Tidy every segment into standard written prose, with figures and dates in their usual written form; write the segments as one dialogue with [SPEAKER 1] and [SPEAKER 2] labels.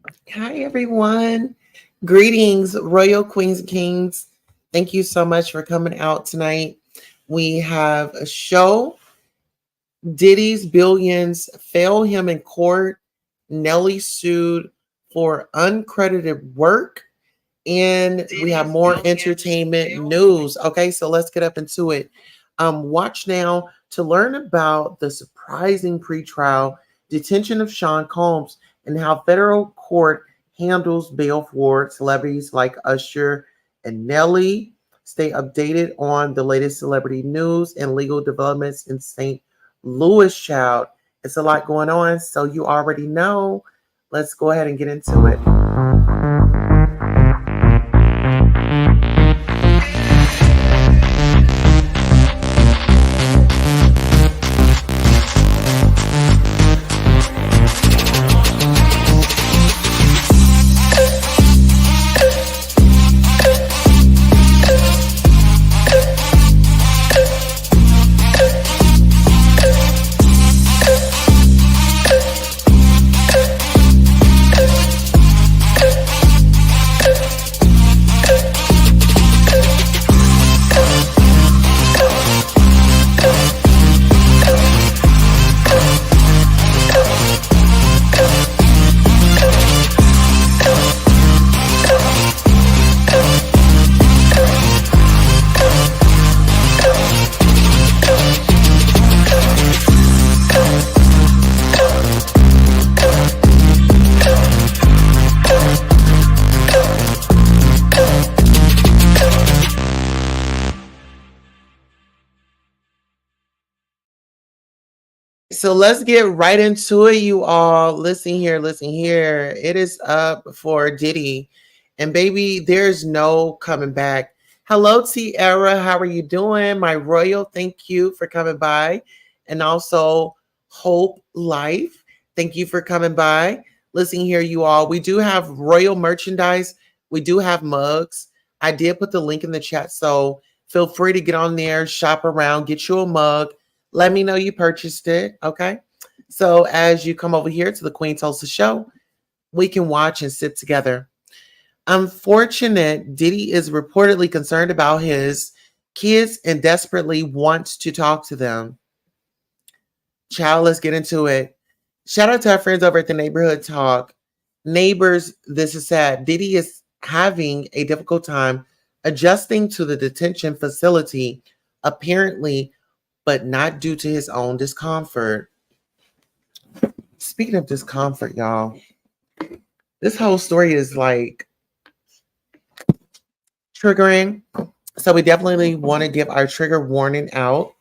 [SPEAKER 1] Hi, everyone. Greetings, Royal Queens and Kings. Thank you so much for coming out tonight. We have a show. Diddy's billions fail him in court. Nelly sued for uncredited work. And we have more entertainment news. Okay, so let's get up into it. Watch now to learn about the surprising pretrial detention of Sean Combs and how federal court handles bail for celebrities like Usher and Nelly. Stay updated on the latest celebrity news and legal developments in St. Louis, child. It's a lot going on, so you already know. Let's go ahead and get into it. So let's get right into it, you all. Listen here, listen here. It is up for Diddy. And baby, there's no coming back. Hello, Tiara. How are you doing? My royal, thank you for coming by. And also, Hope Life, thank you for coming by. Listen here, you all. We do have royal merchandise, we do have mugs. I did put the link in the chat. So feel free to get on there, shop around, get you a mug. Let me know you purchased it. Okay. So as you come over here to the Queen Tulsa show, we can watch and sit together. Unfortunate, Diddy is reportedly concerned about his kids and desperately wants to talk to them. Child, let's get into it. Shout out to our friends over at the Neighborhood Talk. Neighbors, this is sad. Diddy is having a difficult time adjusting to the detention facility, apparently, but not due to his own discomfort. Speaking of discomfort, y'all, this whole story is like triggering. So we definitely want to give our trigger warning out.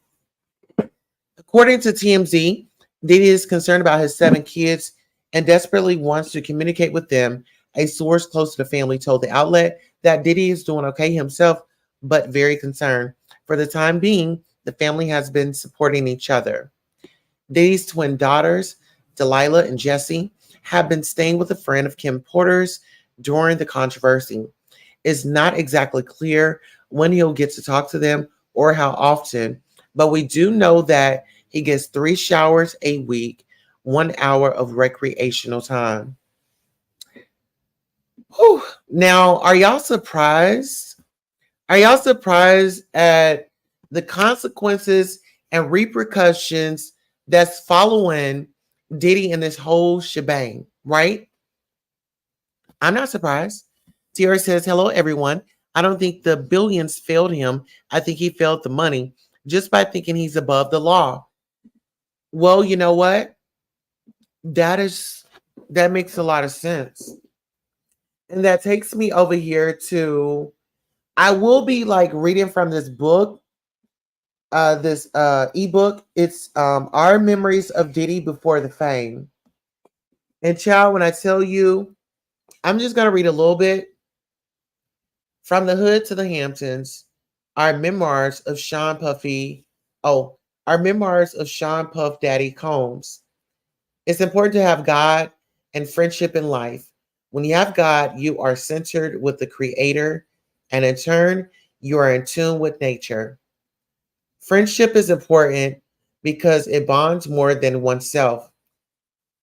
[SPEAKER 1] According to TMZ, Diddy is concerned about his 7 kids and desperately wants to communicate with them. A source close to the family told the outlet that Diddy is doing okay himself, but very concerned. For the time being, the family has been supporting each other. Diddy's twin daughters, Delilah and Jessie, have been staying with a friend of Kim Porter's during the controversy. It's not exactly clear when he'll get to talk to them or how often, but we do know that he gets 3 showers a week, 1 hour of recreational time. Whew. Now, are y'all surprised? Are y'all surprised at the consequences and repercussions that's following Diddy and this whole shebang, right? I'm not surprised. Tiara says, hello, everyone. I don't think the billions failed him. I think he failed the money just by thinking he's above the law. Well, you know what? That makes a lot of sense. And that takes me over here to, I will be like reading from this book, this ebook. It's Our Memories of Diddy Before the Fame. And child, when I tell you, I'm just gonna read a little bit. From the Hood to the Hamptons, our memoirs of Sean Puffy. Oh, our memoirs of Sean Puff Daddy Combs. It's important to have God and friendship in life. When you have God, you are centered with the Creator, and in turn, you are in tune with nature. Friendship is important because it bonds more than oneself.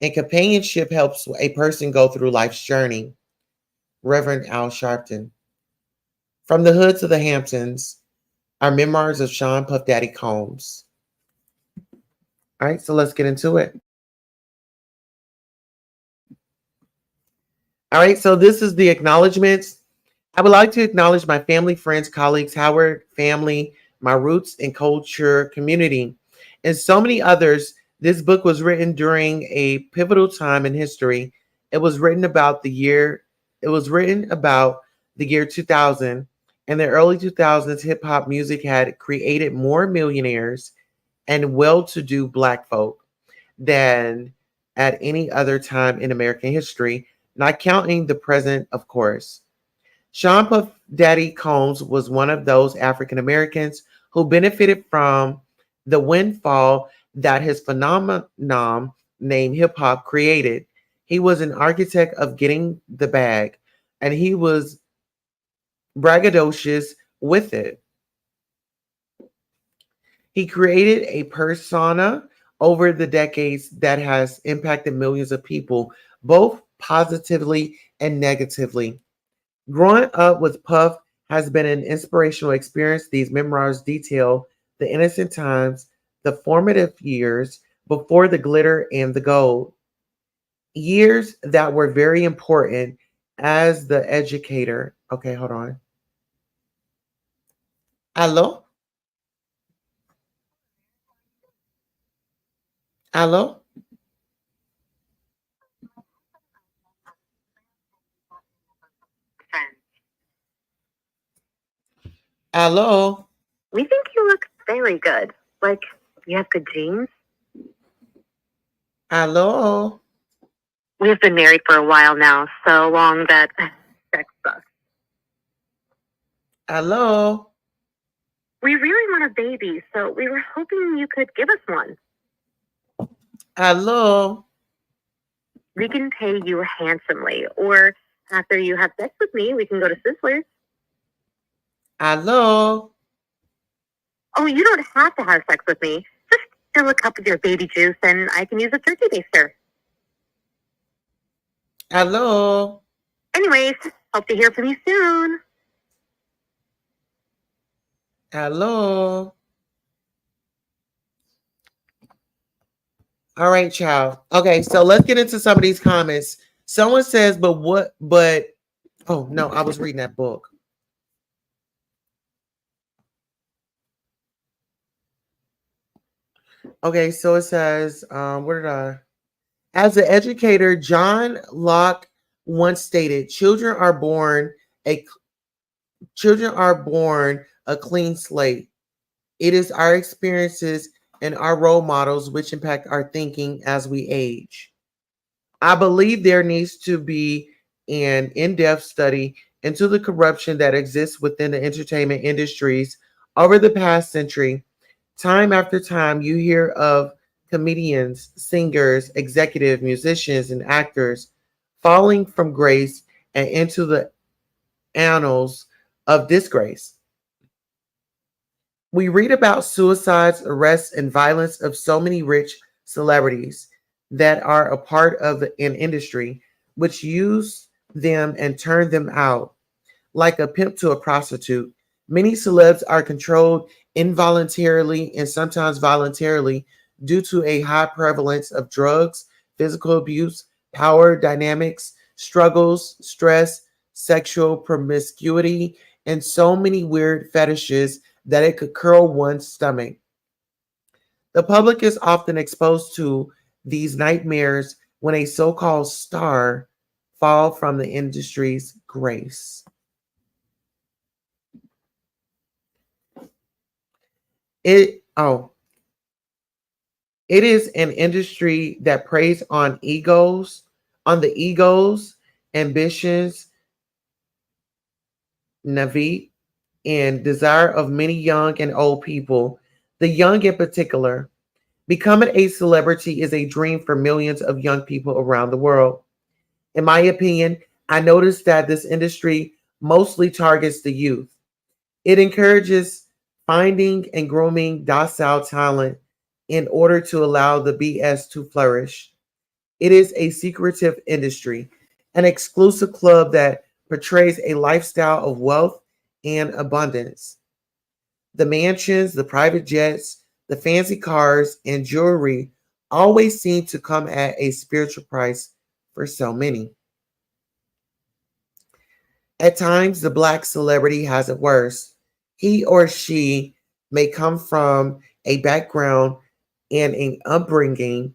[SPEAKER 1] And companionship helps a person go through life's journey. Reverend Al Sharpton. From the Hood to the Hamptons, our memoirs of Sean Puff Daddy Combs. All right, so let's get into it. All right, so this is the acknowledgments. I would like to acknowledge my family, friends, colleagues, Howard family, my roots and culture community, and so many others. This book was written during a pivotal time in history. It was written about the year. It was written about the year 2000. In the early 2000s, hip hop music had created more millionaires and well-to-do Black folk than at any other time in American history, not counting the present, of course. Sean Puff Daddy Combs was one of those African Americans who benefited from the windfall that his phenomenon named hip hop created. He was an architect of getting the bag, and he was braggadocious with it. He created a persona over the decades that has impacted millions of people, both positively and negatively. Growing up with Puff has been an inspirational experience. These memoirs detail the innocent times, the formative years before the glitter and the gold, years that were very important as the educator. Okay, hold on. Hello? Hello? Hello?
[SPEAKER 2] We think you look very good. Like, you have good genes.
[SPEAKER 1] Hello?
[SPEAKER 2] We've been married for a while now, so long that sex sucks.
[SPEAKER 1] Hello?
[SPEAKER 2] We really want a baby, so we were hoping you could give us one.
[SPEAKER 1] Hello?
[SPEAKER 2] We can pay you handsomely, or after you have sex with me, we can go to Sizzlers.
[SPEAKER 1] Hello?
[SPEAKER 2] Oh, you don't have to have sex with me. Just fill a cup with your baby juice, and I can use a turkey baster.
[SPEAKER 1] Hello?
[SPEAKER 2] Anyways, hope to hear from you soon.
[SPEAKER 1] Hello? All right, child. Okay, so let's get into some of these comments. Someone says, but what, but, oh, no, I was reading that book. Okay, so it says, where did I? As an educator, John Locke once stated, a children are born a clean slate. It is our experiences and our role models which impact our thinking as we age. I believe there needs to be an in-depth study into the corruption that exists within the entertainment industries over the past century. Time after time, you hear of comedians, singers, executive musicians, and actors falling from grace and into the annals of disgrace. We read about suicides, arrests, and violence of so many rich celebrities that are a part of an industry which use them and turn them out like a pimp to a prostitute. Many celebs are controlled involuntarily and sometimes voluntarily due to a high prevalence of drugs, physical abuse, power dynamics, struggles, stress, sexual promiscuity, and so many weird fetishes that it could curl one's stomach. The public is often exposed to these nightmares when a so-called star fall from the industry's grace. It oh, it is an industry that preys on the egos, ambitions, naivete, and desire of many young and old people, the young in particular. Becoming a celebrity is a dream for millions of young people around the world. In my opinion, I noticed that this industry mostly targets the youth. It encourages finding and grooming docile talent in order to allow the BS to flourish. It is a secretive industry, an exclusive club that portrays a lifestyle of wealth and abundance. The mansions, the private jets, the fancy cars, and jewelry always seem to come at a spiritual price for so many. At times, the black celebrity has it worse. He or she may come from a background and an upbringing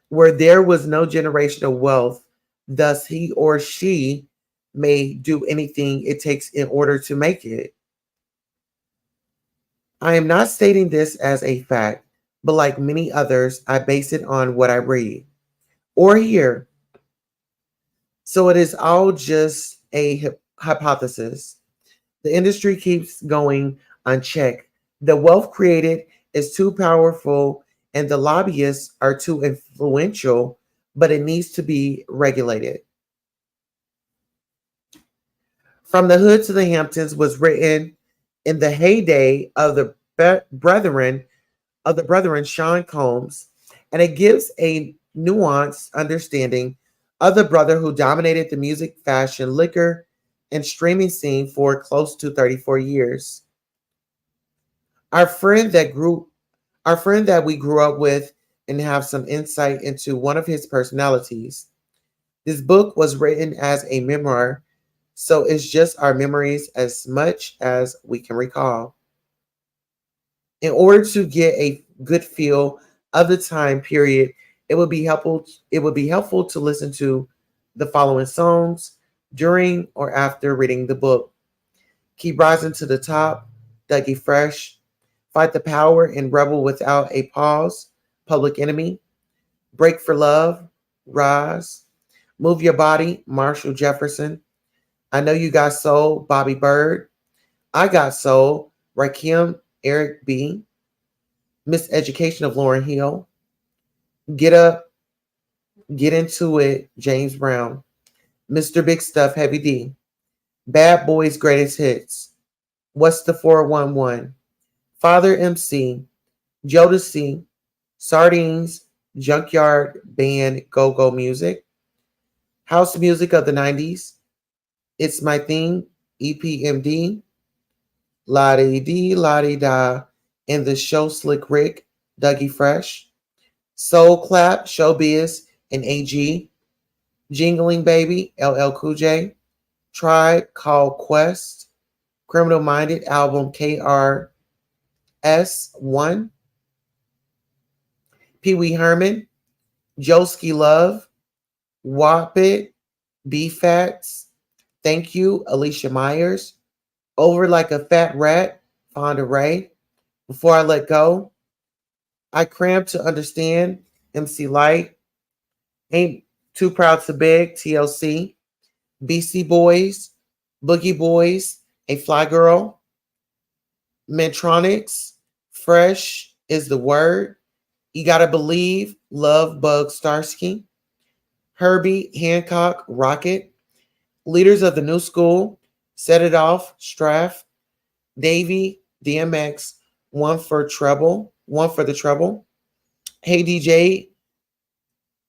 [SPEAKER 1] where there was no generational wealth, thus, he or she may do anything it takes in order to make it. I am not stating this as a fact, but like many others, I base it on what I read or hear. So it is all just a hypothesis. The industry keeps going unchecked. The wealth created is too powerful and the lobbyists are too influential, but it needs to be regulated. From the Hood to the Hamptons was written in the heyday of the brethren Sean Combs, and it gives a nuanced understanding of the brother who dominated the music, fashion, liquor, and streaming scene for close to 34 years. Our friend that grew our friend that we grew up with and have some insight into one of his personalities. This book was written as a memoir, so it's just our memories as much as we can recall. In order to get a good feel of the time period, it would be helpful to listen to the following songs during or after reading the book. Keep Rising to the Top, Dougie Fresh, Fight the Power and Rebel Without a Pause, Public Enemy, Break for Love, Rise, Move Your Body, Marshall Jefferson, I Know You Got Soul, Bobby Bird, I Got Soul, Rakim, Eric B, Miseducation of Lauren Hill, Get Up, Get Into It, James Brown, Mr. Big Stuff, Heavy D, Bad Boys Greatest Hits, What's the 411, Father MC, Jodeci, Sardines, Junkyard Band, Go Go Music, House Music of the 90s, It's My Thing, EPMD, La Di Di, La Di Da, and the Show Slick Rick, Dougie Fresh, Soul Clap, Showbiz, and AG, Jingling Baby, LL Cool J, Tribe Called Quest, Criminal Minded album KRS1, Pee Wee Herman, Joski Love, Wop It, B Fats, Thank You, Alicia Myers, Over Like a Fat Rat, Fonda Ray, Before I Let Go, I Cramp to Understand, MC Light, Ain't Too Proud to Beg, TLC, BC Boys, Boogie Boys, A Fly Girl, Mentronics, Fresh is the Word, You Gotta Believe, Love Bug Starsky, Herbie Hancock, Rocket, Leaders of the New School, Set It Off, Straff, Davy, DMX, One for the Trouble, Hey DJ,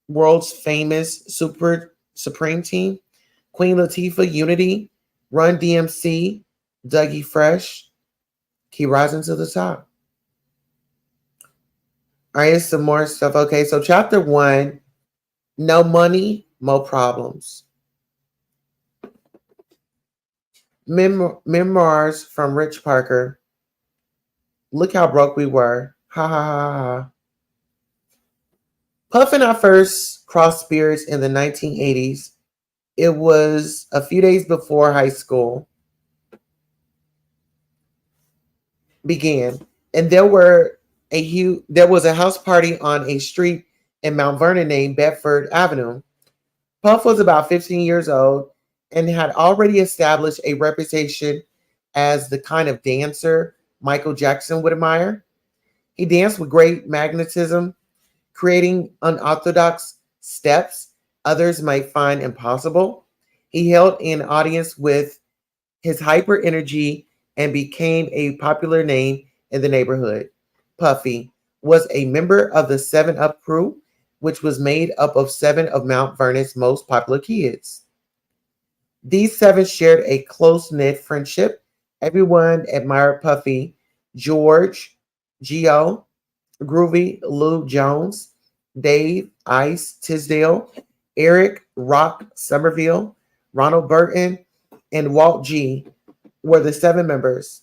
[SPEAKER 1] World's Famous Super Supreme Team, Queen Latifah, Unity, Run DMC, Dougie Fresh, Keep Rising to the Top. All right, some more stuff. Okay, so chapter one, no money, more problems. Memoirs from Rich Parker. Look how broke we were. Ha ha ha ha. Puff and I first crossed spirits in the 1980s. It was a few days before high school began, and there was a house party on a street in Mount Vernon named Bedford Avenue. Puff was about 15 years old and had already established a reputation as the kind of dancer Michael Jackson would admire. He danced with great magnetism, creating unorthodox steps others might find impossible. He held an audience with his hyper energy and became a popular name in the neighborhood. Puffy was a member of the 7 Up crew, which was made up of seven of Mount Vernon's most popular kids. These seven shared a close knit friendship. Everyone admired Puffy, George, Geo, Groovy, Lou Jones, Dave, Ice, Tisdale, Eric, Rock, Somerville, Ronald Burton, and Walt G were the seven members.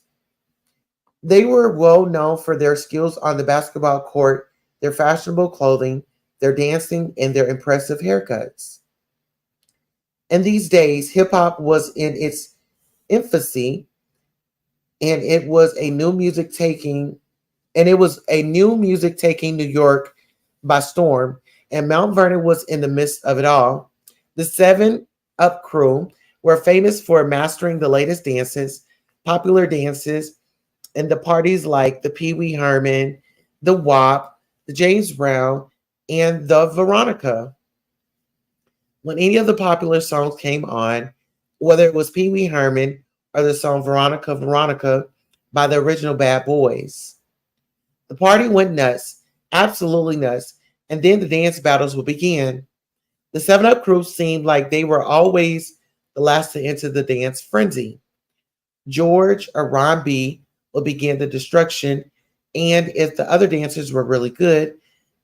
[SPEAKER 1] They were well known for their skills on the basketball court, their fashionable clothing, their dancing, and their impressive haircuts. In these days, hip hop was in its infancy, and it was a new music taking New York by storm, and Mount Vernon was in the midst of it all. The Seven Up crew were famous for mastering the latest dances, popular dances, and the parties like the Pee Wee Herman, the WAP, the James Brown, and the Veronica. When any of the popular songs came on, whether it was Pee Wee Herman or the song Veronica Veronica by the original Bad Boys, the party went nuts, absolutely nuts, and then the dance battles would begin. The 7 Up crew seemed like they were always the last to enter the dance frenzy. George or Ron B would begin the destruction, and if the other dancers were really good,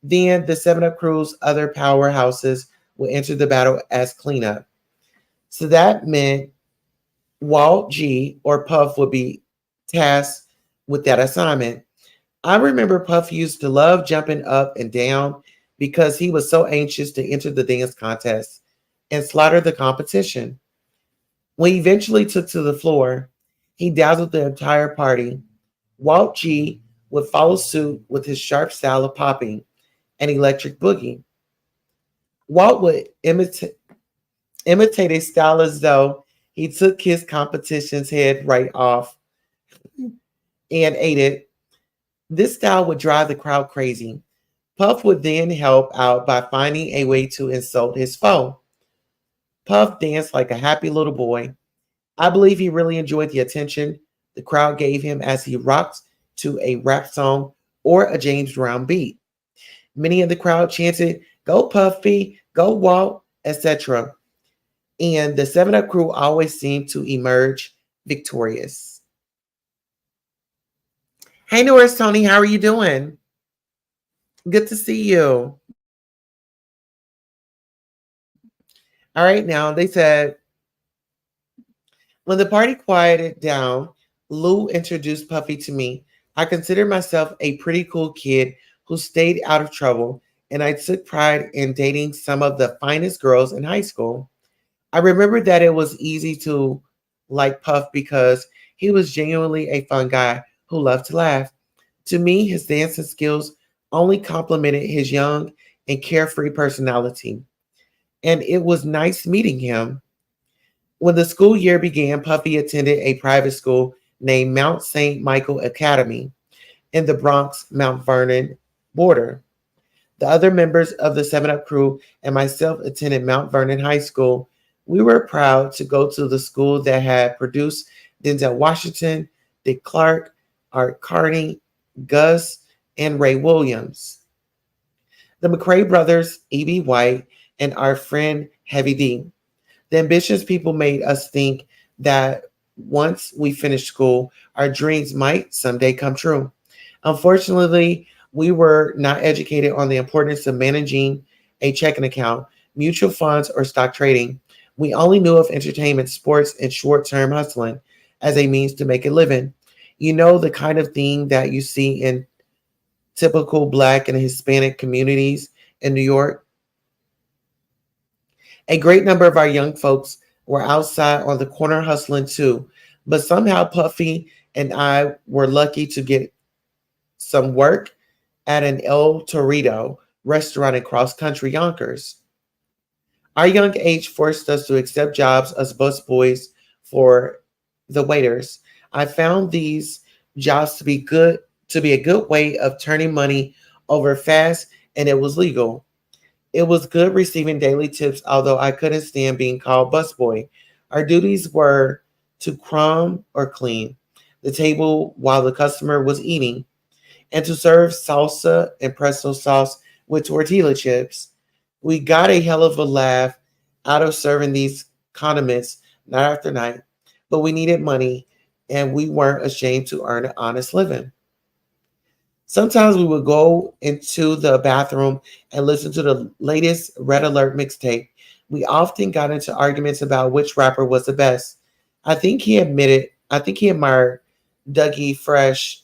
[SPEAKER 1] then the 7 Up crew's other powerhouses would enter the battle as cleanup. So that meant Walt G or Puff would be tasked with that assignment. I remember Puff used to love jumping up and down because he was so anxious to enter the dance contest and slaughter the competition. When he eventually took to the floor, he dazzled the entire party. Walt G would follow suit with his sharp style of popping and electric boogie. Walt would imitate a style as though he took his competition's head right off and ate it. This style would drive the crowd crazy. Puff would then help out by finding a way to insult his foe. Puff danced like a happy little boy. I believe he really enjoyed the attention the crowd gave him as he rocked to a rap song or a James Brown beat. Many in the crowd chanted, "Go Puffy, go Walt," etc. And the 7 Up crew always seemed to emerge victorious. Hey, Norris Tony, how are you doing? Good to see you. All right, now they said, when the party quieted down, Lou introduced Puffy to me. I considered myself a pretty cool kid who stayed out of trouble, and I took pride in dating some of the finest girls in high school. I remember that it was easy to like Puff because he was genuinely a fun guy who loved to laugh. To me, his dancing skills only complemented his young and carefree personality, and it was nice meeting him. When the school year began, Puffy attended a private school named Mount St. Michael Academy in the Bronx, Mount Vernon border. The other members of the 7 Up crew and myself attended Mount Vernon High School. We were proud to go to the school that had produced Denzel Washington, Dick Clark, Art Carney, Gus, and Ray Williams. The McCrae brothers, E.B. White, and our friend Heavy D. The ambitious people made us think that once we finished school, our dreams might someday come true. Unfortunately, we were not educated on the importance of managing a checking account, mutual funds, or stock trading. We only knew of entertainment, sports, and short term hustling as a means to make a living. You know, the kind of thing that you see in typical Black and Hispanic communities in New York. A great number of our young folks were outside on the corner hustling too, but somehow Puffy and I were lucky to get some work at an El Torito restaurant in cross country Yonkers. Our young age forced us to accept jobs as busboys for the waiters. I found these jobs to be a good way of turning money over fast, and it was legal. It was good receiving daily tips, although I couldn't stand being called busboy. Our duties were to crumb or clean the table while the customer was eating, and to serve salsa and presto sauce with tortilla chips. We got a hell of a laugh out of serving these condiments night after night, but we needed money and we weren't ashamed to earn an honest living. Sometimes we would go into the bathroom and listen to the latest Red Alert mixtape. We often got into arguments about which rapper was the best. I think he admired Dougie Fresh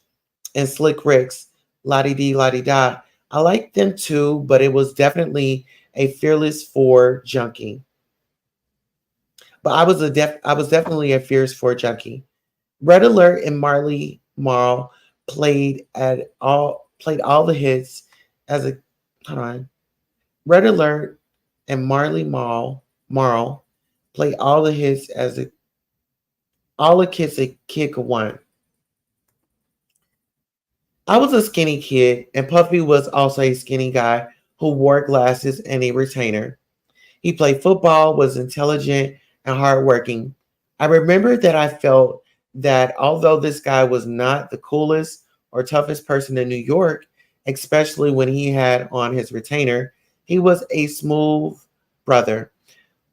[SPEAKER 1] and Slick Rick's La Di Di La Di Da. I liked them too, but it was definitely a Fearless Four junkie. But I was definitely a Fearless Four junkie. Red Alert and Marley Marl played all the hits as a hold on. Red Alert and Marl played all the hits as a all the kids a kid could want. I was a skinny kid, and Puffy was also a skinny guy who wore glasses and a retainer. He played football, was intelligent, and hardworking. I remember that I felt that although this guy was not the coolest or toughest person in New York, especially when he had on his retainer, he was a smooth brother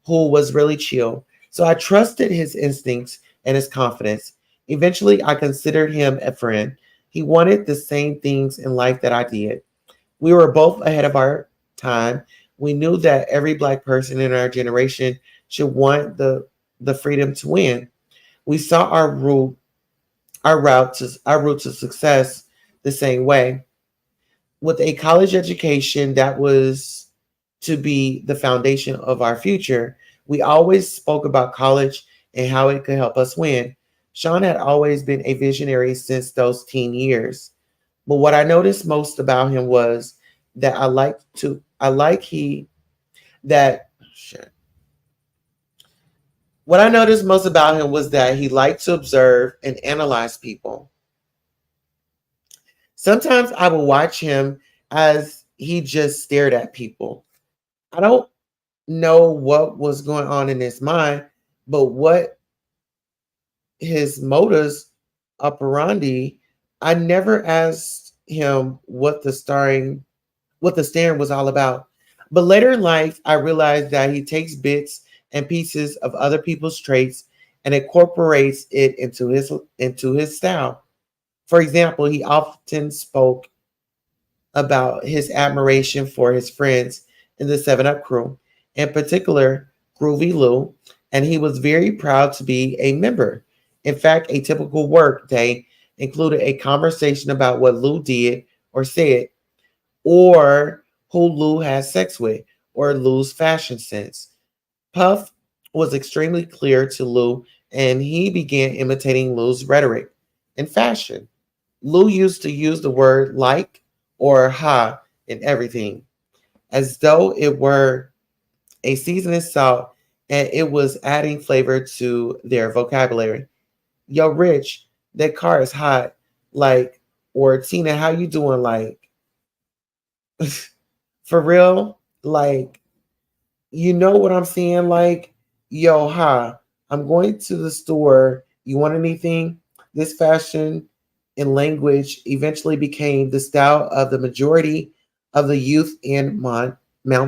[SPEAKER 1] who was really chill. So I trusted his instincts and his confidence. Eventually, I considered him a friend. He wanted the same things in life that I did. We were both ahead of our time. We knew that every black person in our generation should want the freedom to win. We saw our route to success the same way. With a college education that was to be the foundation of our future, we always spoke about college and how it could help us win. Sean had always been a visionary since those teen years. But what I noticed most about him was that I like he that shit. What I noticed most about him was that he liked to observe and analyze people. Sometimes I would watch him as he just stared at people. I don't know what was going on in his mind, but what his modus operandi, I never asked him what the staring was all about. But later in life, I realized that he takes bits and pieces of other people's traits and incorporates it into his style. For example, he often spoke about his admiration for his friends in the 7 Up crew, in particular Groovy Lou, and he was very proud to be a member. In fact, a typical work day included a conversation about what Lou did or said, or who Lou had sex with, or Lou's fashion sense. Puff was extremely clear to Lou, and he began imitating Lou's rhetoric in fashion. Lou used to use the word like or ha in everything, as though it were a seasoning salt and it was adding flavor to their vocabulary. Yo, Rich, that car is hot. Like, or Tina, how you doing? Like, for real? Like, you know what I'm saying? Like, yo, hi, I'm going to the store. You want anything? This fashion and language eventually became the style of the majority of the youth in Mount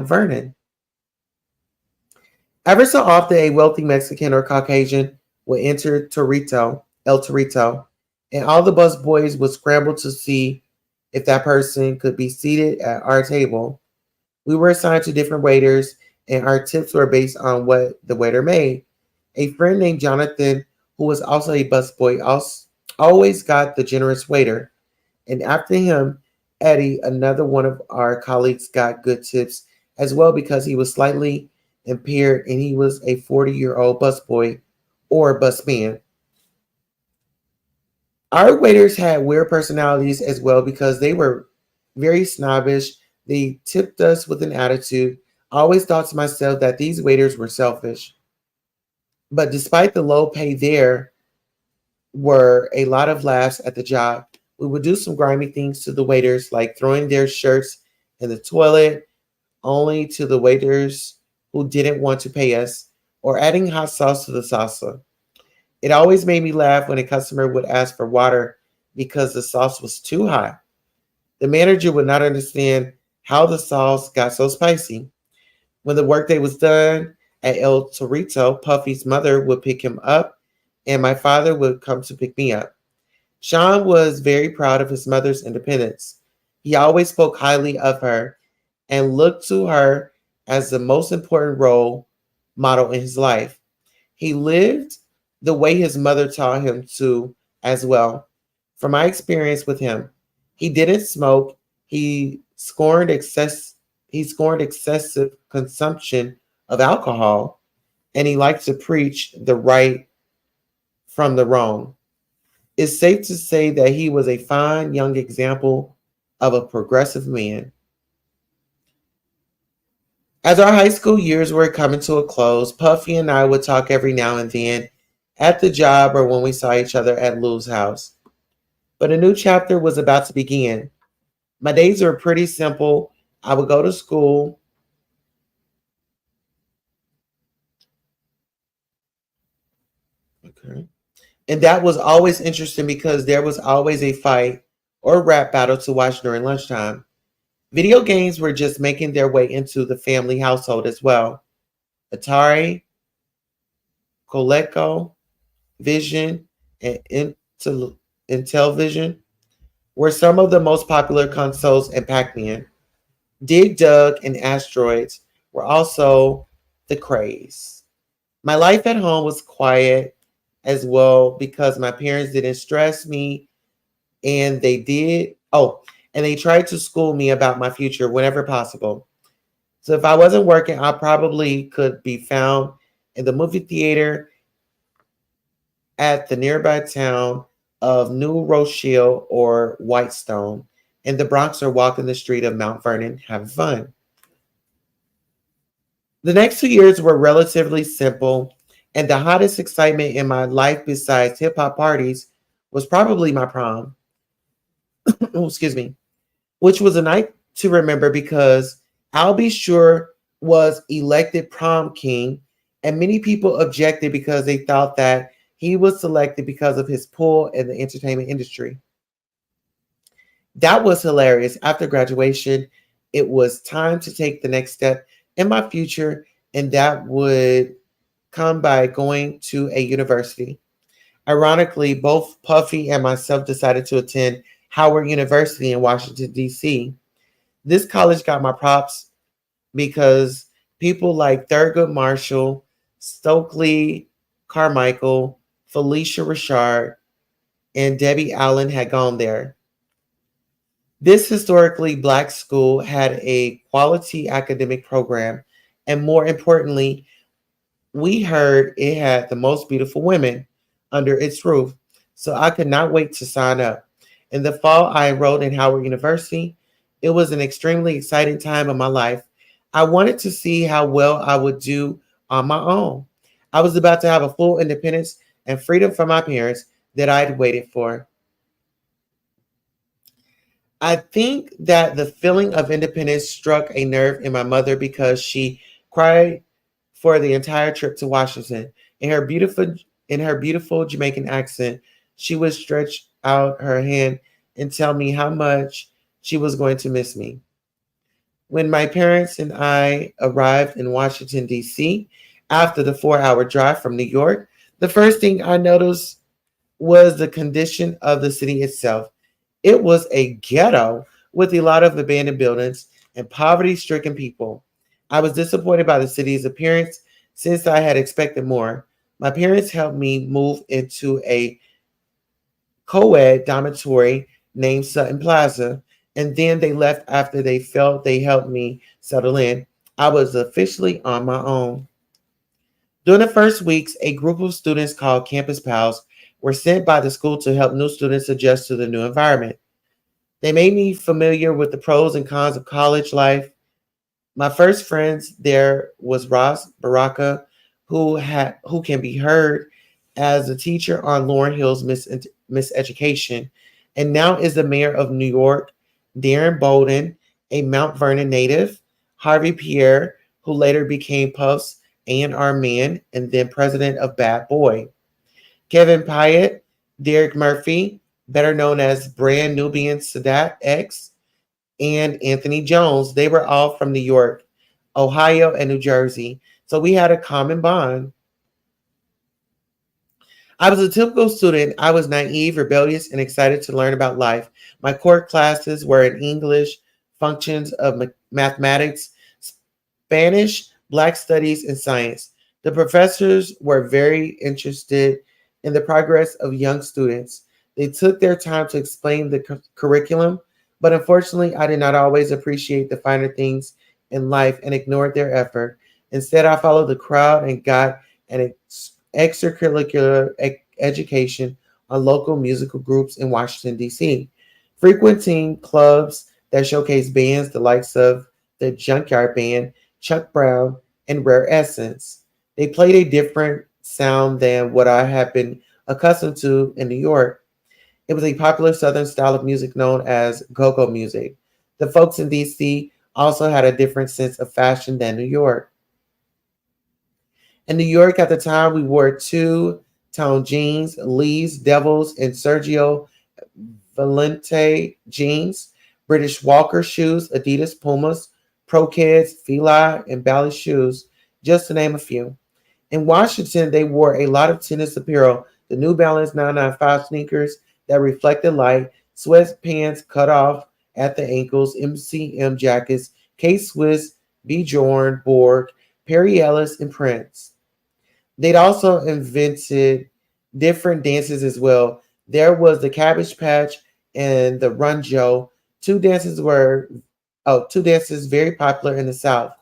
[SPEAKER 1] Vernon. Ever so often, a wealthy Mexican or Caucasian would enter El Torito, and all the bus boys would scramble to see if that person could be seated at our table. We were assigned to different waiters, and our tips were based on what the waiter made. A friend named Jonathan, who was also a busboy, always got the generous waiter. And after him, Eddie, another one of our colleagues, got good tips as well because he was slightly impaired and he was a 40-year-old busboy or busman. Our waiters had weird personalities as well because they were very snobbish. They tipped us with an attitude. I always thought to myself that these waiters were selfish. But despite the low pay, there were a lot of laughs at the job. We would do some grimy things to the waiters, like throwing their shirts in the toilet, only to the waiters who didn't want to pay us, or adding hot sauce to the salsa. It always made me laugh when a customer would ask for water because the sauce was too hot. The manager would not understand how the sauce got so spicy. When the workday was done at El Torito, Puffy's mother would pick him up, and my father would come to pick me up. Sean was very proud of his mother's independence. He always spoke highly of her and looked to her as the most important role model in his life. He lived the way his mother taught him to as well. From my experience with him, he didn't smoke. He scorned excessive consumption of alcohol, and he liked to preach the right from the wrong. It's safe to say that he was a fine young example of a progressive man. As our high school years were coming to a close, Puffy and I would talk every now and then at the job or when we saw each other at Lou's house. But a new chapter was about to begin. My days were pretty simple. I would go to school. Okay. And that was always interesting because there was always a fight or rap battle to watch during lunchtime. Video games were just making their way into the family household as well. Atari, Coleco, Vision, and Intellivision were some of the most popular consoles, and Pac-Man. Dig Dug and Asteroids were also the craze. My life at home was quiet as well because my parents didn't stress me, and they tried to school me about my future whenever possible. So if I wasn't working, I probably could be found in the movie theater at the nearby town of New Rochelle or Whitestone in the Bronx, or walking the street of Mount Vernon having fun. The next 2 years were relatively simple, and the hottest excitement in my life besides hip hop parties was probably my prom. Oh, excuse me, which was a night to remember because I'll Be Sure was elected prom king, and many people objected because they thought that he was selected because of his pull in the entertainment industry. That was hilarious. After graduation, it was time to take the next step in my future, and that would come by going to a university. Ironically, both Puffy and myself decided to attend Howard University in Washington, D.C. This college got my props because people like Thurgood Marshall, Stokely Carmichael, Felicia Richard, and Debbie Allen had gone there. This historically black school had a quality academic program, and more importantly, we heard it had the most beautiful women under its roof. So I could not wait to sign up. In the fall, I enrolled in Howard University. It was an extremely exciting time of my life. I wanted to see how well I would do on my own. I was about to have a full independence and freedom from my parents that I'd waited for. I think that the feeling of independence struck a nerve in my mother because she cried for the entire trip to Washington. In her beautiful Jamaican accent, she would stretch out her hand and tell me how much she was going to miss me. When my parents and I arrived in Washington, D.C., after the 4 hour drive from New York, the first thing I noticed was the condition of the city itself. It was a ghetto with a lot of abandoned buildings and poverty stricken people. I was disappointed by the city's appearance since I had expected more. My parents helped me move into a co ed dormitory named Sutton Plaza, and then they left after they felt they helped me settle in. I was officially on my own. During the first weeks, a group of students called Campus Pals were sent by the school to help new students adjust to the new environment. They made me familiar with the pros and cons of college life. My first friends there was Ross Baraka, who can be heard as a teacher on Lauryn Hill's Miseducation, and now is the mayor of New York. Darren Bolden, a Mount Vernon native. Harvey Pierre, who later became Puff's A&R man and then president of Bad Boy. Kevin Pyatt, Derek Murphy, better known as Brand Nubian Sadat X, and Anthony Jones. They were all from New York, Ohio, and New Jersey. So we had a common bond. I was a typical student. I was naive, rebellious, and excited to learn about life. My core classes were in English, functions of mathematics, Spanish, Black Studies, and science. The professors were very interested in the progress of young students. They took their time to explain the curriculum, but unfortunately, I did not always appreciate the finer things in life and ignored their effort. Instead, I followed the crowd and got an extracurricular education on local musical groups in Washington, D.C., frequenting clubs that showcase bands the likes of the Junkyard Band, Chuck Brown, and Rare Essence. They played a different sound than what I had been accustomed to in New York. It was a popular Southern style of music known as go-go music. The folks in DC also had a different sense of fashion than New York. In New York at the time, we wore two-tone jeans, Lee's, Devils, and Sergio Valente jeans, British Walker shoes, Adidas Pumas, Pro Kids, Fila, and Bally shoes, just to name a few. In Washington, they wore a lot of tennis apparel, the New Balance 995 sneakers that reflected light, sweatpants cut off at the ankles, MCM jackets, K Swiss, Bjorn, Borg, Perry Ellis, and Prince. They'd also invented different dances as well. There was the Cabbage Patch and the Run Joe. Two dances very popular in the South.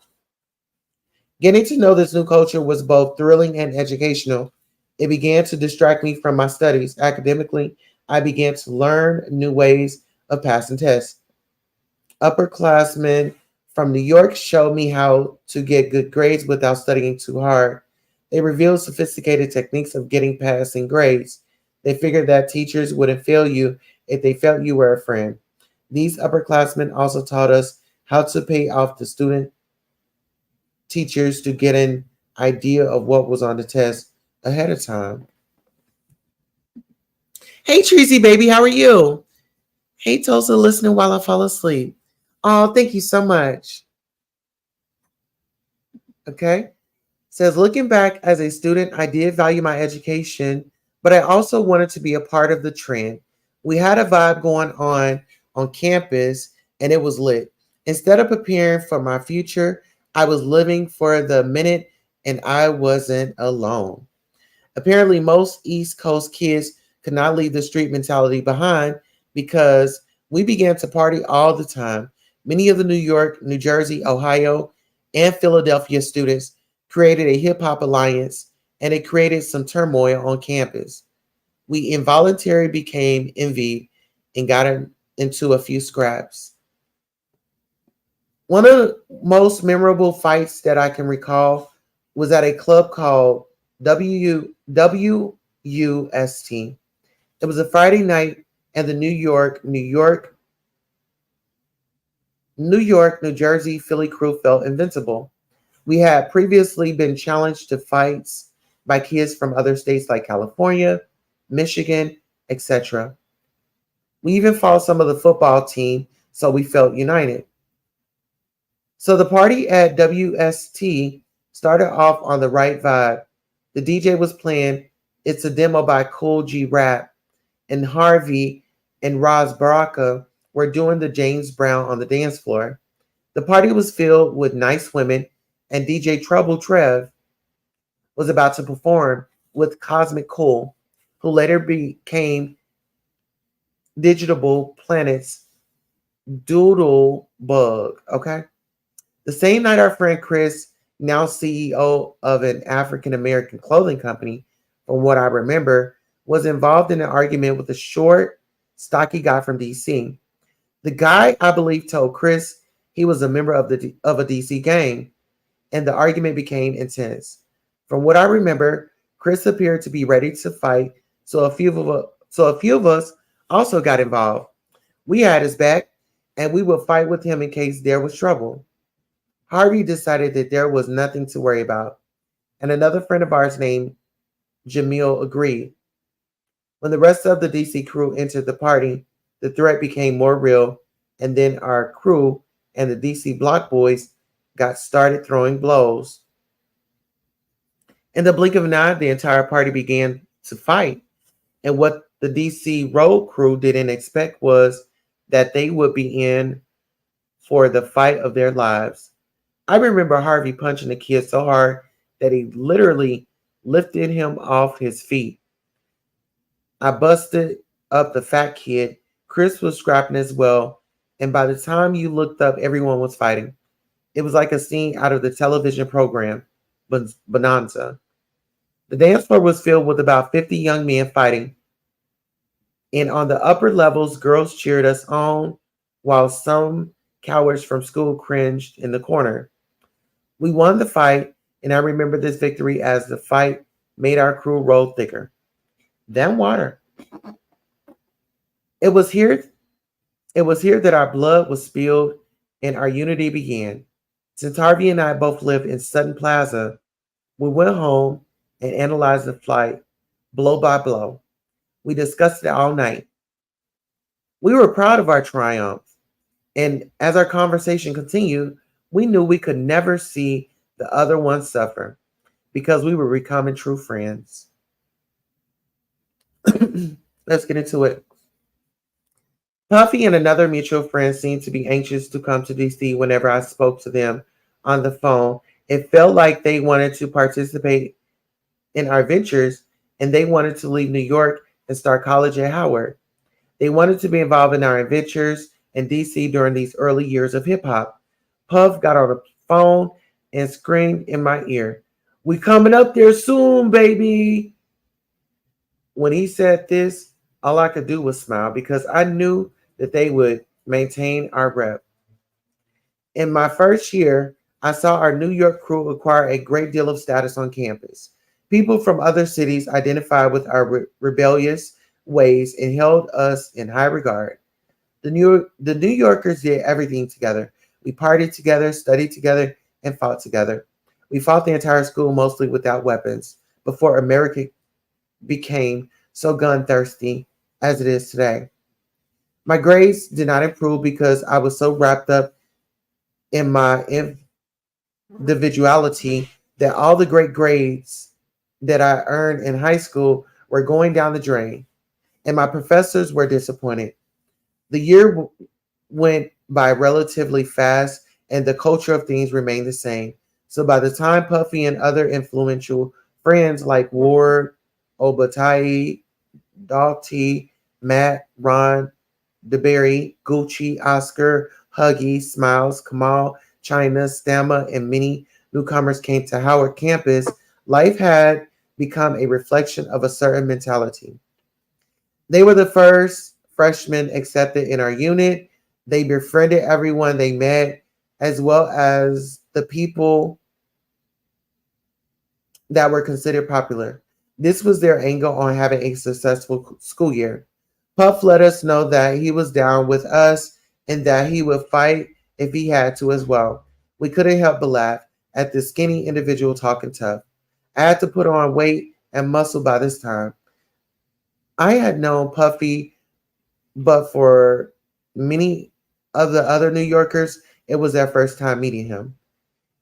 [SPEAKER 1] Getting to know this new culture was both thrilling and educational. It began to distract me from my studies. Academically, I began to learn new ways of passing tests. Upperclassmen from New York showed me how to get good grades without studying too hard. They revealed sophisticated techniques of getting passing grades. They figured that teachers wouldn't fail you if they felt you were a friend. These upperclassmen also taught us how to pay off the student teachers to get an idea of what was on the test ahead of time. Hey, Treasy baby, how are you? Hey, Tulsa, listening while I fall asleep. Oh, thank you so much. Okay. Says, looking back as a student, I did value my education, but I also wanted to be a part of the trend. We had a vibe going on campus, and it was lit. Instead of preparing for my future, I was living for the minute, and I wasn't alone. Apparently, most East Coast kids could not leave the street mentality behind because we began to party all the time. Many of the New York, New Jersey, Ohio, and Philadelphia students created a hip hop alliance, and it created some turmoil on campus. We involuntarily became envied and got into a few scraps. One of the most memorable fights that I can recall was at a club called WUST. It was a Friday night, and the New York, New Jersey, Philly crew felt invincible. We had previously been challenged to fights by kids from other states like California, Michigan, etc. We even fought some of the football team, so we felt united. So the party at WST started off on the right vibe. The DJ was playing It's a Demo by Cool G Rap, and Harvey and Roz Baraka were doing the James Brown on the dance floor. The party was filled with nice women, and DJ Trouble Trev was about to perform with Cosmic Cool, who later became Digital Planet's Doodle Bug. Okay. The same night, our friend Chris, now CEO of an African American clothing company, from what I remember, was involved in an argument with a short, stocky guy from DC. The guy, I believe, told Chris he was a member of a DC gang, and the argument became intense. From what I remember, Chris appeared to be ready to fight, so a few of us also got involved. We had his back, and we would fight with him in case there was trouble. Harvey decided that there was nothing to worry about, and another friend of ours named Jamil agreed. When the rest of the DC crew entered the party, the threat became more real. and then our crew and the DC Block Boys got started throwing blows. In the blink of an eye, the entire party began to fight. And what the DC road crew didn't expect was that they would be in for the fight of their lives. I remember Harvey punching the kid so hard that he literally lifted him off his feet. I busted up the fat kid. Chris was scrapping as well. And by the time you looked up, everyone was fighting. It was like a scene out of the television program, Bonanza. The dance floor was filled with about 50 young men fighting. And on the upper levels, girls cheered us on, while some cowards from school cringed in the corner. We won the fight, and I remember this victory as the fight made our crew roll thicker than water. It was here it was here that our blood was spilled and our unity began. Since Harvey and I both lived in Sutton Plaza, we went home and analyzed the flight blow by blow. We discussed it all night. We were proud of our triumph, and as our conversation continued, we knew we could never see the other one suffer because we were becoming true friends. Let's get into it. Puffy and another mutual friend seemed to be anxious to come to DC whenever I spoke to them on the phone. It felt like they wanted to participate in our ventures and they wanted to leave New York and start college at Howard. They wanted to be involved in our adventures in DC during these early years of hip hop. Puff got on the phone and screamed in my ear, "We coming up there soon, baby." When he said this, all I could do was smile because I knew that they would maintain our rep. In my first year, I saw our New York crew acquire a great deal of status on campus. People from other cities identified with our rebellious ways and held us in high regard. The New Yorkers did everything together. We partied together, studied together, and fought together. We fought the entire school mostly without weapons before America became so gun thirsty as it is today. My grades did not improve because I was so wrapped up in my individuality that all the great grades that I earned in high school were going down the drain, and my professors were disappointed. The year went by relatively fast, and the culture of things remained the same. So by the time Puffy and other influential friends like Ward, Obatai, Dalty, Matt, Ron, DeBerry, Gucci, Oscar, Huggy, Smiles, Kamal, China, Stamma, and many newcomers came to Howard campus, life had become a reflection of a certain mentality. They were the first freshmen accepted in our unit. They befriended everyone they met, as well as the people that were considered popular. This was their angle on having a successful school year. Puff let us know that he was down with us and that he would fight if he had to as well. We couldn't help but laugh at this skinny individual talking tough. I had to put on weight and muscle by this time. I had known Puffy, but for many of the other New Yorkers, it was their first time meeting him.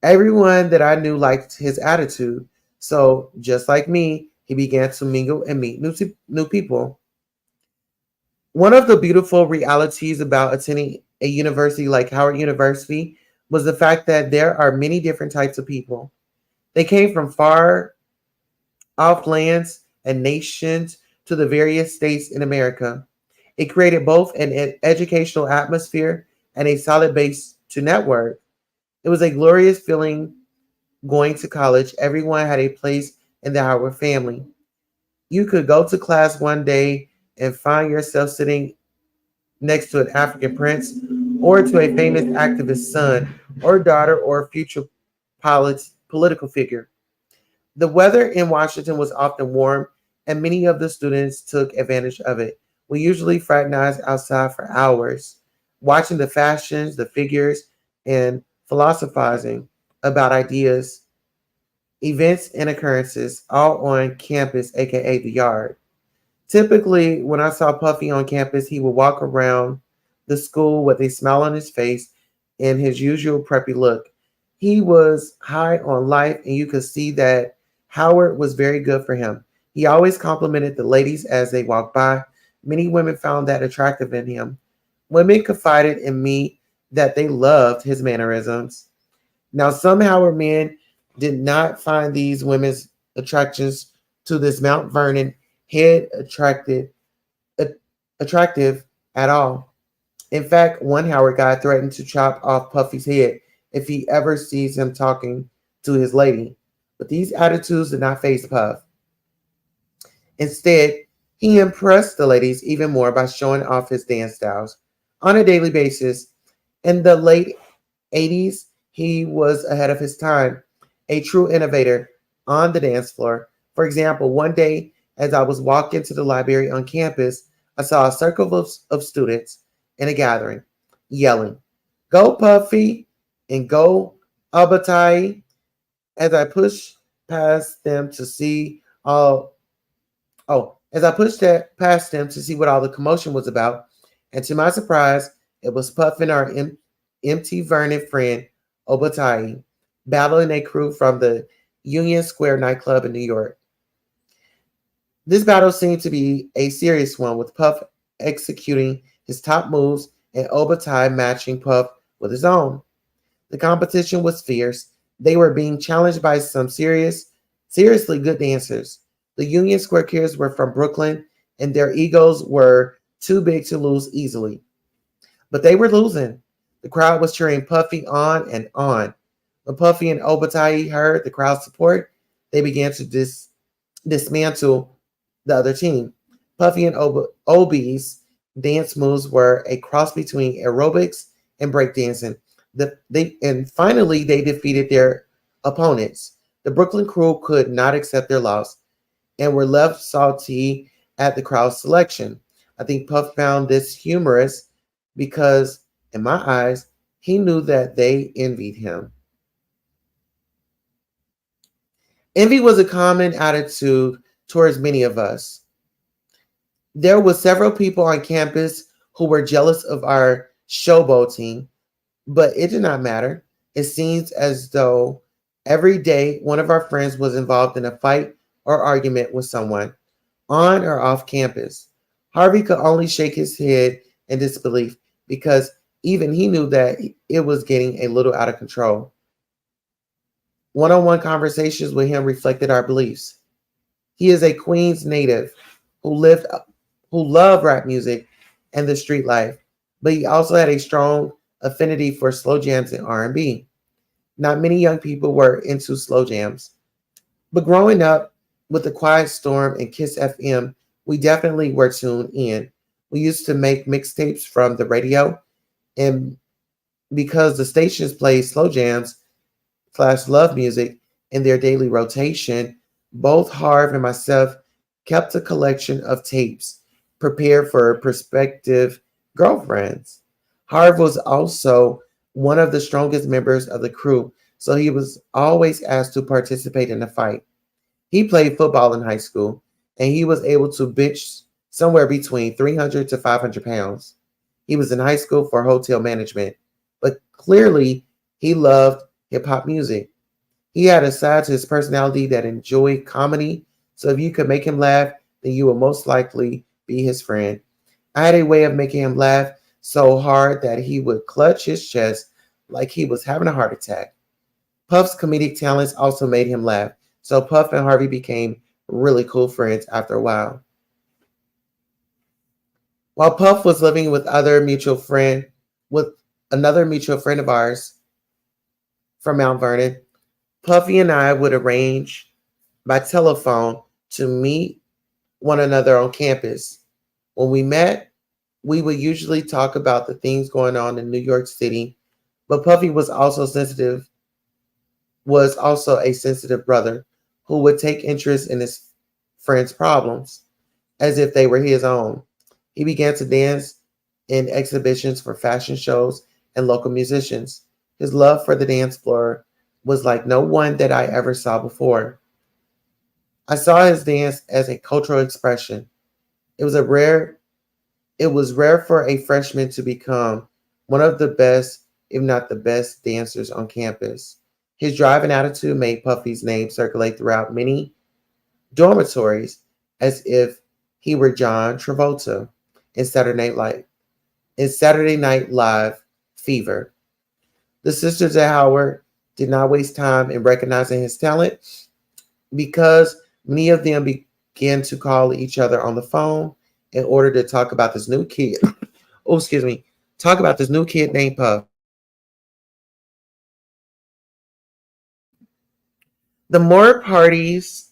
[SPEAKER 1] Everyone that I knew liked his attitude, so just like me, he began to mingle and meet new people. One of the beautiful realities about attending a university like Howard University was the fact that there are many different types of people. They came from far off lands and nations to the various states in America. It created both an educational atmosphere and a solid base to network. It was a glorious feeling going to college. Everyone had a place in the Howard family. You could go to class one day and find yourself sitting next to an African prince or to a famous activist's son or daughter or future political figure. The weather in Washington was often warm, and many of the students took advantage of it. We usually fraternized outside for hours, watching the fashions, the figures, and philosophizing about ideas, events, and occurrences, all on campus, aka the yard. Typically, when I saw Puffy on campus, he would walk around the school with a smile on his face and his usual preppy look. He was high on life, and you could see that Howard was very good for him. He always complimented the ladies as they walked by. Many women found that attractive in him. Women confided in me that they loved his mannerisms. Now, some Howard men did not find these women's attractions to this Mount Vernon head attractive at all. In fact, one Howard guy threatened to chop off Puffy's head if he ever sees him talking to his lady. But these attitudes did not faze Puff. Instead, he impressed the ladies even more by showing off his dance styles. On a daily basis, in the late 80s, he was ahead of his time, a true innovator on the dance floor. For example, one day as I was walking to the library on campus, I saw a circle of students in a gathering yelling, "Go Puffy!" and "Go Abatai!" As I pushed past them to see all as I pushed that past them to see what all the commotion was about, and to my surprise, it was Puff and our MT Vernon friend Obatai battling a crew from the Union Square nightclub in New York. This battle seemed to be a serious one, with Puff executing his top moves and Obatai matching Puff with his own. The competition was fierce. They were being challenged by some seriously good dancers. The Union Square kids were from Brooklyn, and their egos were too big to lose easily. But they were losing. The crowd was cheering Puffy on and on. When Puffy and Obatai heard the crowd's support, they began to dismantle the other team. Puffy and Obi's dance moves were a cross between aerobics and breakdancing. Finally they defeated their opponents. The Brooklyn crew could not accept their loss and were left salty at the crowd's selection. I think Puff found this humorous because, in my eyes, he knew that they envied him. Envy was a common attitude towards many of us. There were several people on campus who were jealous of our showboating, but it did not matter. It seems as though every day one of our friends was involved in a fight or argument with someone, on or off campus. Harvey could only shake his head in disbelief because even he knew that it was getting a little out of control. One-on-one conversations with him reflected our beliefs. He is a Queens native who loved rap music and the street life, but he also had a strong affinity for slow jams and R&B. Not many young people were into slow jams, but growing up with the Quiet Storm and Kiss FM, we definitely were tuned in. We used to make mixtapes from the radio, and because the stations played slow jams slash love music in their daily rotation, both Harv and myself kept a collection of tapes prepared for prospective girlfriends. Harv was also one of the strongest members of the crew, so he was always asked to participate in the fight. He played football in high school, and he was able to bench somewhere between 300 to 500 pounds. He was in high school for hotel management, but clearly he loved hip hop music. He had a side to his personality that enjoyed comedy, so if you could make him laugh, then you would most likely be his friend. I had a way of making him laugh so hard that he would clutch his chest like he was having a heart attack. Puff's comedic talents also made him laugh, so Puff and Harvey became really cool friends after a while. While Puff was living with another mutual friend of ours from Mount Vernon, Puffy and I would arrange by telephone to meet one another on campus. When we met, we would usually talk about the things going on in New York City, but Puffy was also a sensitive brother who would take interest in his friends' problems as if they were his own. He began to dance in exhibitions for fashion shows and local musicians. His love for the dance floor was like no one that I ever saw before. I saw his dance as a cultural expression. It was a rare It was rare for a freshman to become one of the best, if not the best, dancers on campus. His drive and attitude made Puffy's name circulate throughout many dormitories as if he were John Travolta in Saturday Night Live Fever. The sisters at Howard did not waste time in recognizing his talent because many of them began to call each other on the phone in order to talk about this new kid. Oh, excuse me. Talk about this new kid named Puff. The more parties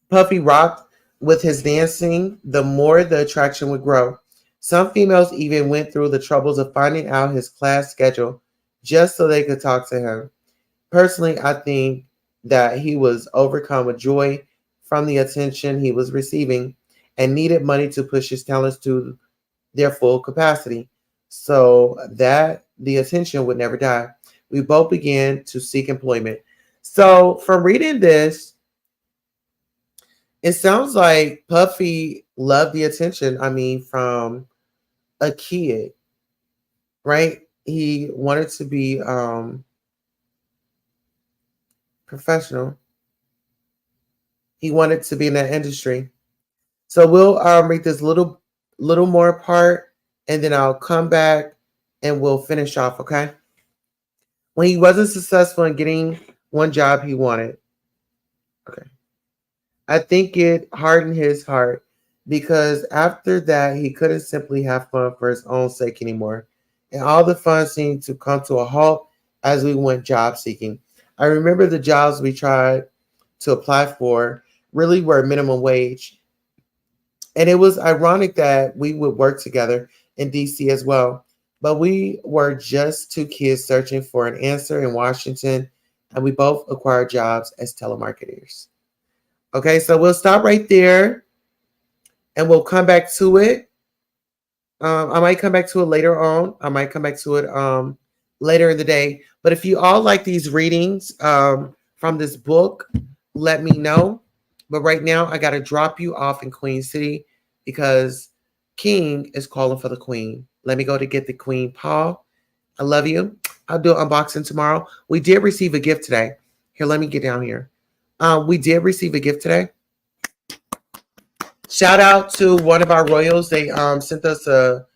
[SPEAKER 1] Puffy rocked with his dancing, the more the attraction would grow. Some females even went through the troubles of finding out his class schedule just so they could talk to him. Personally, I think that he was overcome with joy from the attention he was receiving and needed money to push his talents to their full capacity so that the attention would never die. We both began to seek employment. So, from reading this, it sounds like Puffy loved the attention. I mean, from a kid, right? He wanted to be professional. He wanted to be in that industry. So we'll read this little more part, and then I'll come back and we'll finish off. Okay. When he wasn't successful in getting one job he wanted, okay, I think it hardened his heart because after that he couldn't simply have fun for his own sake anymore, and all the fun seemed to come to a halt as we went job seeking. I remember the jobs we tried to apply for really were minimum wage. And it was ironic that we would work together in DC as well. But we were just two kids searching for an answer in Washington, and we both acquired jobs as telemarketers. Okay, so we'll stop right there and we'll come back to it. I might come back to it later on. I might come back to it later in the day. But if you all like these readings from this book, let me know. But right now, I got to drop you off in Queen City because King is calling for the Queen. Let me go to get the Queen, Paul. I love you. I'll do an unboxing tomorrow. We did receive a gift today. Here, let me get down here. We did receive a gift today. Shout out to one of our royals. They sent us a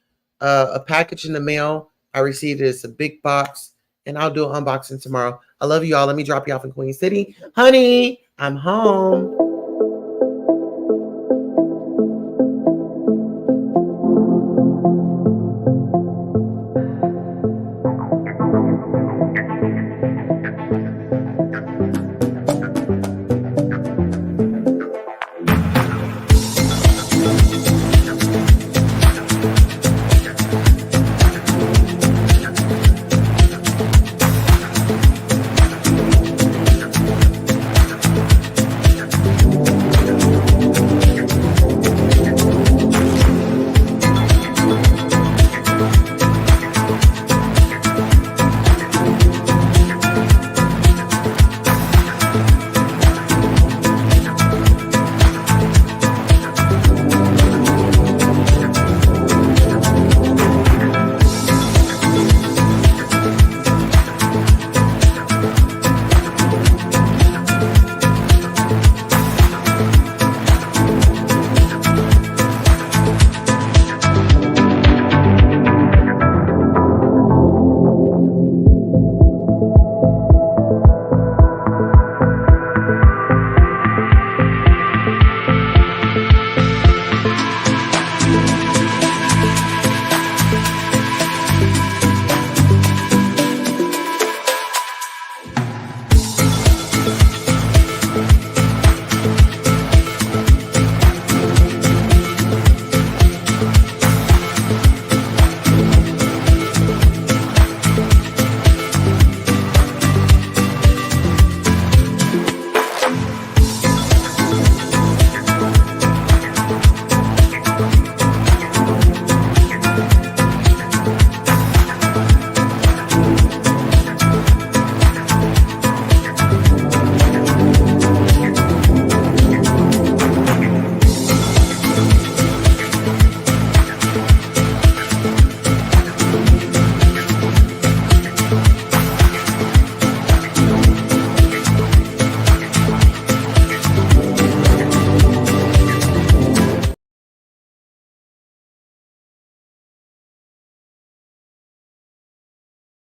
[SPEAKER 1] package in the mail. I received it. It's a big box, and I'll do an unboxing tomorrow. I love you all. Let me drop you off in Queen City. Honey, I'm home.